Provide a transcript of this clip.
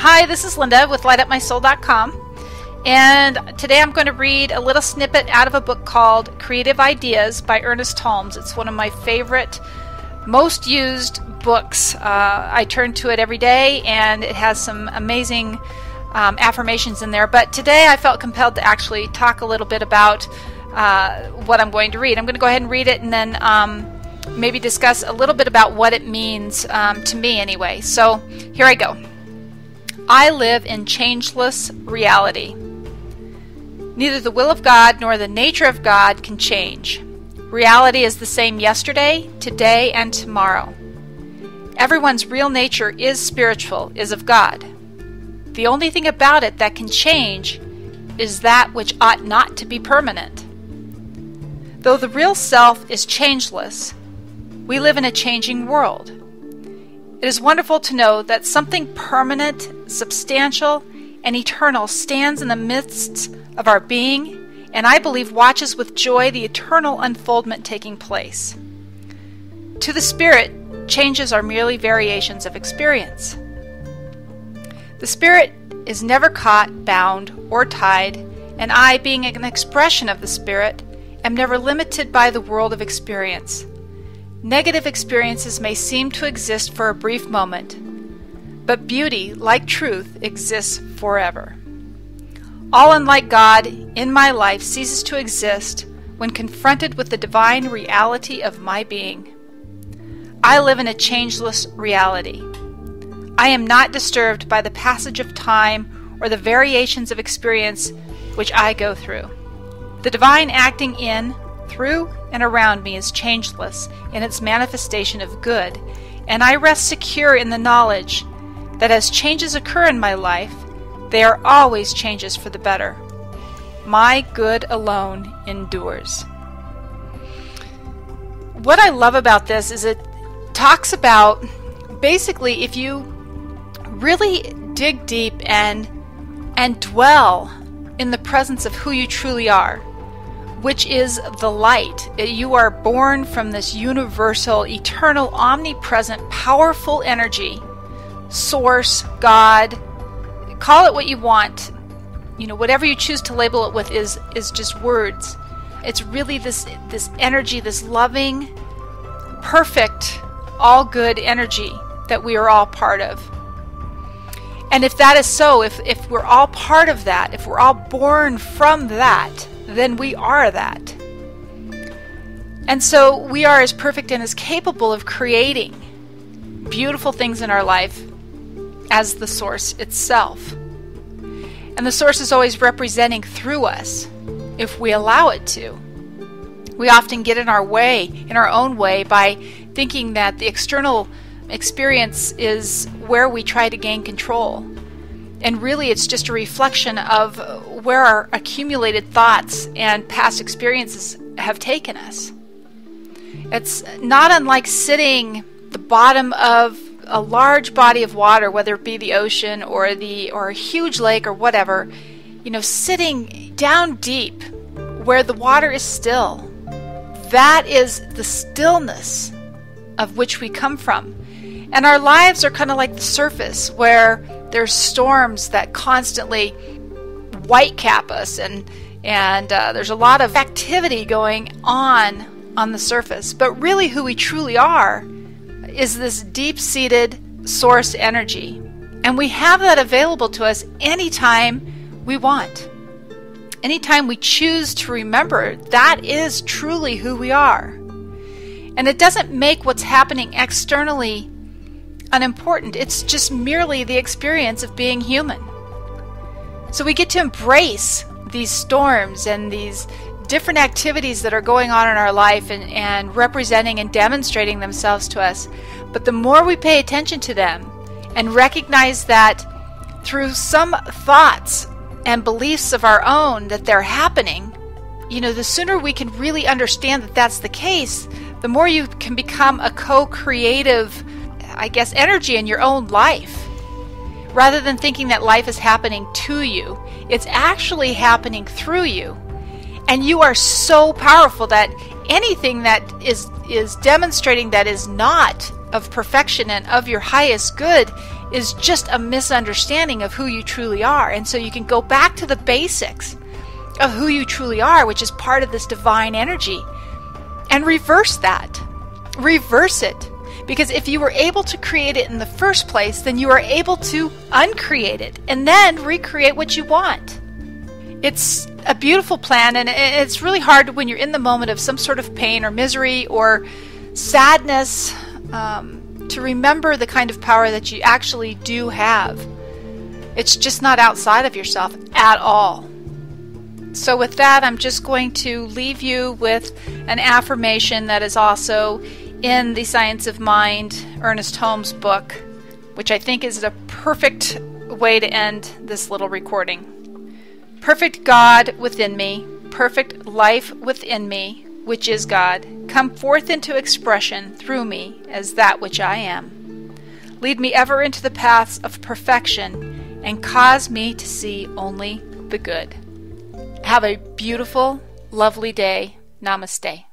Hi, this is Linda with lightupmysoul.com, and today I'm going to read a little snippet out of a book called Creative Ideas by Ernest Holmes. It's one of my favorite, most used books. I turn to it every day, and it has some amazing affirmations in there. But today I felt compelled to actually talk a little bit about what I'm going to read. I'm going to go ahead and read it and then maybe discuss a little bit about what it means to me anyway. So here I go. I live in changeless reality. Neither the will of God nor the nature of God can change. Reality is the same yesterday, today, and tomorrow. Everyone's real nature is spiritual, is of God. The only thing about it that can change is that which ought not to be permanent. Though the real self is changeless, we live in a changing world. It is wonderful to know that something permanent, substantial, and eternal stands in the midst of our being, and I believe watches with joy the eternal unfoldment taking place. To the spirit, changes are merely variations of experience. The spirit is never caught, bound, or tied, and I, being an expression of the spirit, am never limited by the world of experience. Negative experiences may seem to exist for a brief moment, but beauty, like truth, exists forever. All unlike God in my life ceases to exist when confronted with the divine reality of my being. I live in a changeless reality. I am not disturbed by the passage of time or the variations of experience which I go through. The divine acting in, through, and around me is changeless in its manifestation of good, and I rest secure in the knowledge that as changes occur in my life, they are always changes for the better. My good alone endures. What I love about this is it talks about basically if you really dig deep and dwell in the presence of who you truly are, which is the light. You are born from this universal, eternal, omnipresent, powerful energy, source, God, call it what you want. You know, whatever you choose to label it with is just words. It's really this energy, this loving, perfect, all good energy that we are all part of. And if that is so, if we're all part of that, if we're all born from that, then we are that. And so we are as perfect and as capable of creating beautiful things in our life as the source itself. And the source is always representing through us if we allow it to. We often get in our own way by thinking that the external experience is where we try to gain control. And really it's just a reflection of where our accumulated thoughts and past experiences have taken us. It's not unlike sitting at the bottom of a large body of water, whether it be the ocean or a huge lake or whatever, sitting down deep where the water is still. That is the stillness of which we come from. And our lives are kind of like the surface where there's storms that constantly whitecap us, and there's a lot of activity going on the surface. But really who we truly are is this deep-seated source energy. And we have that available to us anytime we want. Anytime we choose to remember, that is truly who we are. And it doesn't make what's happening externally unimportant. It's just merely the experience of being human. So we get to embrace these storms and these different activities that are going on in our life and representing and demonstrating themselves to us. But the more we pay attention to them and recognize that through some thoughts and beliefs of our own that they're happening, the sooner we can really understand that that's the case, the more you can become a co-creative, energy in your own life. Rather than thinking that life is happening to you, it's actually happening through you. And you are so powerful that anything that is demonstrating that is not of perfection and of your highest good is just a misunderstanding of who you truly are. And so you can go back to the basics of who you truly are, which is part of this divine energy, and reverse that. Reverse it. Because if you were able to create it in the first place, then you are able to uncreate it and then recreate what you want. It's a beautiful plan, and it's really hard when you're in the moment of some sort of pain or misery or sadness to remember the kind of power that you actually do have. It's just not outside of yourself at all. So with that, I'm just going to leave you with an affirmation that is also in the Science of Mind, Ernest Holmes' book, which I think is a perfect way to end this little recording. Perfect God within me, perfect life within me, which is God, come forth into expression through me as that which I am. Lead me ever into the paths of perfection and cause me to see only the good. Have a beautiful, lovely day. Namaste.